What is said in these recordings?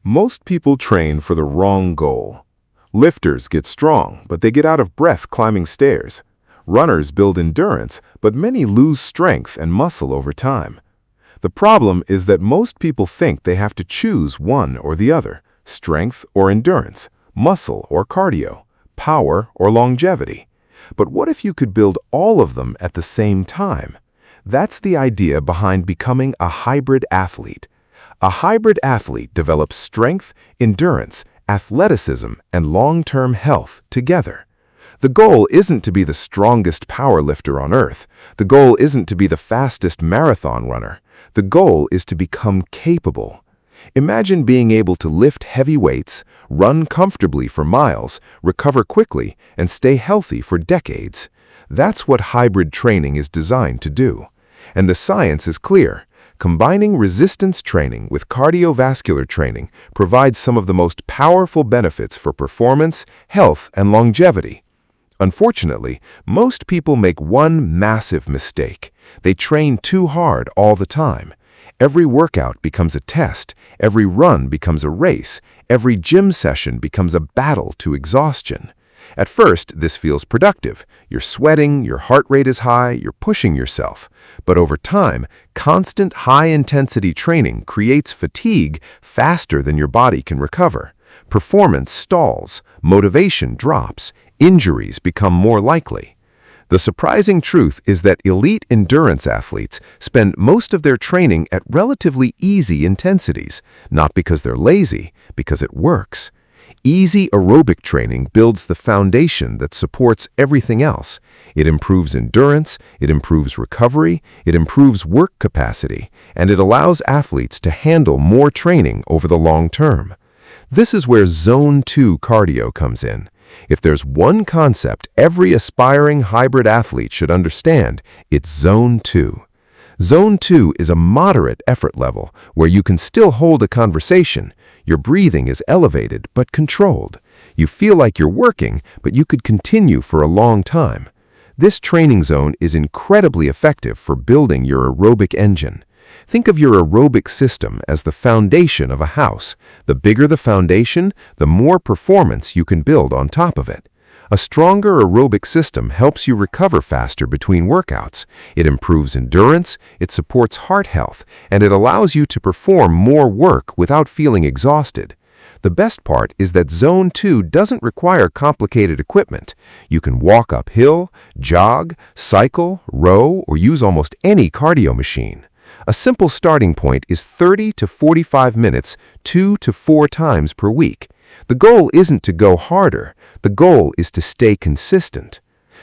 Most people train for the wrong goal. Lifters get strong, but they get out of breath climbing stairs. Runners build endurance, but many lose strength and muscle over time. The problem is that most people think they have to choose one or the other, strength or endurance, muscle or cardio, power or longevity. But what if you could build all of them at the same time? That's the idea behind becoming a hybrid athlete. A hybrid athlete develops strength, endurance, athleticism, and long-term health together. The goal isn't to be the strongest powerlifter on earth. The goal isn't to be the fastest marathon runner. The goal is to become capable. Imagine being able to lift heavy weights, run comfortably for miles, recover quickly, and stay healthy for decades. That's what hybrid training is designed to do. And the science is clear. Combining resistance training with cardiovascular training provides some of the most powerful benefits for performance, health, and longevity. Unfortunately, most people make one massive mistake. They train too hard all the time. Every workout becomes a test, every run becomes a race, every gym session becomes a battle to exhaustion. At first, this feels productive. You're sweating, your heart rate is high, you're pushing yourself. But over time, constant high-intensity training creates fatigue faster than your body can recover. Performance stalls, motivation drops, injuries become more likely. The surprising truth is that elite endurance athletes spend most of their training at relatively easy intensities, not because they're lazy, because it works. Easy aerobic training builds the foundation that supports everything else. It improves endurance, it improves recovery, it improves work capacity, and it allows athletes to handle more training over the long term. This is where Zone 2 cardio comes in. If there's one concept every aspiring hybrid athlete should understand, it's Zone 2. Zone 2 is a moderate effort level where you can still hold a conversation. Your breathing is elevated but controlled. You feel like you're working, but you could continue for a long time. This training zone is incredibly effective for building your aerobic engine. Think of your aerobic system as the foundation of a house. The bigger the foundation, the more performance you can build on top of it. A stronger aerobic system helps you recover faster between workouts. It improves endurance, it supports heart health, and it allows you to perform more work without feeling exhausted. The best part is that Zone 2 doesn't require complicated equipment. You can walk uphill, jog, cycle, row, or use almost any cardio machine. A simple starting point is 30 to 45 minutes, 2 to 4 times per week. The goal isn't to go harder. The goal is to stay consistent.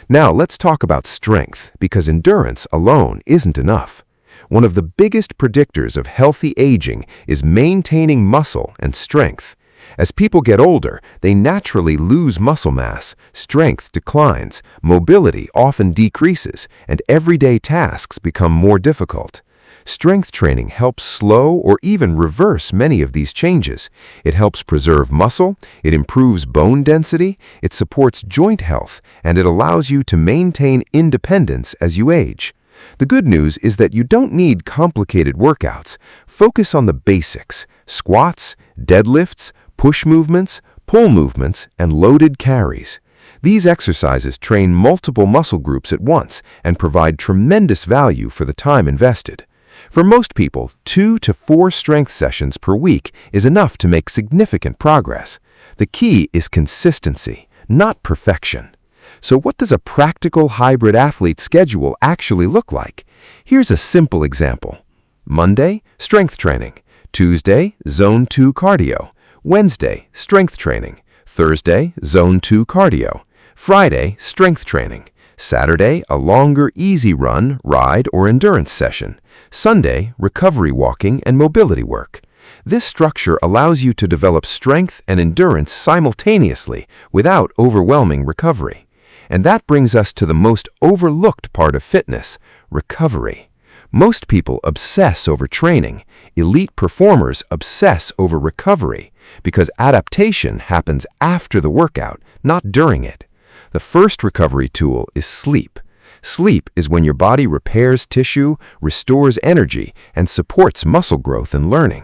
Now let's talk about strength, because endurance alone isn't enough. One of the biggest predictors of healthy aging is maintaining muscle and strength. As people get older, they naturally lose muscle mass, strength declines, mobility often decreases, and everyday tasks become more difficult. Strength training helps slow or even reverse many of these changes. It helps preserve muscle, it improves bone density, it supports joint health, and it allows you to maintain independence as you age. The good news is that you don't need complicated workouts. Focus on the basics: squats, deadlifts, push movements, pull movements, and loaded carries. These exercises train multiple muscle groups at once and provide tremendous value for the time invested. For most people, 2 to 4 strength sessions per week is enough to make significant progress. The key is consistency, not perfection. So what does a practical hybrid athlete schedule actually look like? Here's a simple example. Monday, strength training. Tuesday, Zone 2 cardio. Wednesday, strength training. Thursday, Zone 2 cardio. Friday, strength training. Saturday, a longer easy run, ride, or endurance session. Sunday, recovery walking and mobility work. This structure allows you to develop strength and endurance simultaneously without overwhelming recovery. And that brings us to the most overlooked part of fitness: recovery. Most people obsess over training. Elite performers obsess over recovery because adaptation happens after the workout, not during it. The first recovery tool is sleep. Sleep is when your body repairs tissue, restores energy, and supports muscle growth and learning.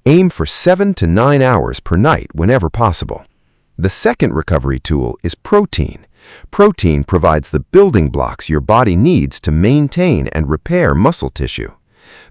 Aim for 7 to 9 hours per night whenever possible. The second recovery tool is protein. Protein provides the building blocks your body needs to maintain and repair muscle tissue.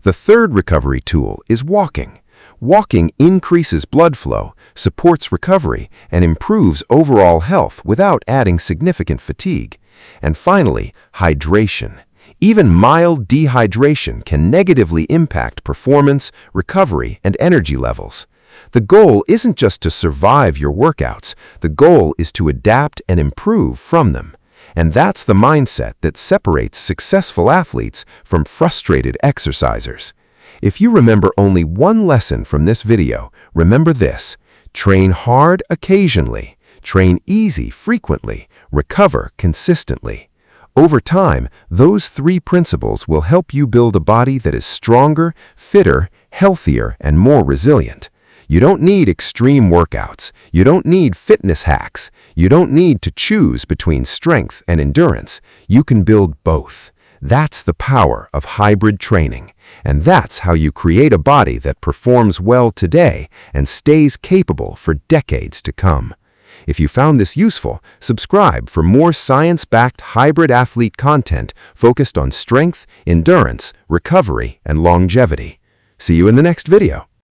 The third recovery tool is walking. Walking increases blood flow, supports recovery, and improves overall health without adding significant fatigue. And finally, hydration. Even mild dehydration can negatively impact performance, recovery, and energy levels. The goal isn't just to survive your workouts. The goal is to adapt and improve from them. And that's the mindset that separates successful athletes from frustrated exercisers. If you remember only one lesson from this video, remember this: train hard occasionally, train easy frequently, recover consistently. Over time, those three principles will help you build a body that is stronger, fitter, healthier, and more resilient. You don't need extreme workouts. You don't need fitness hacks. You don't need to choose between strength and endurance. You can build both. That's the power of hybrid training. And that's how you create a body that performs well today and stays capable for decades to come. If you found this useful, subscribe for more science-backed hybrid athlete content focused on strength, endurance, recovery, and longevity. See you in the next video.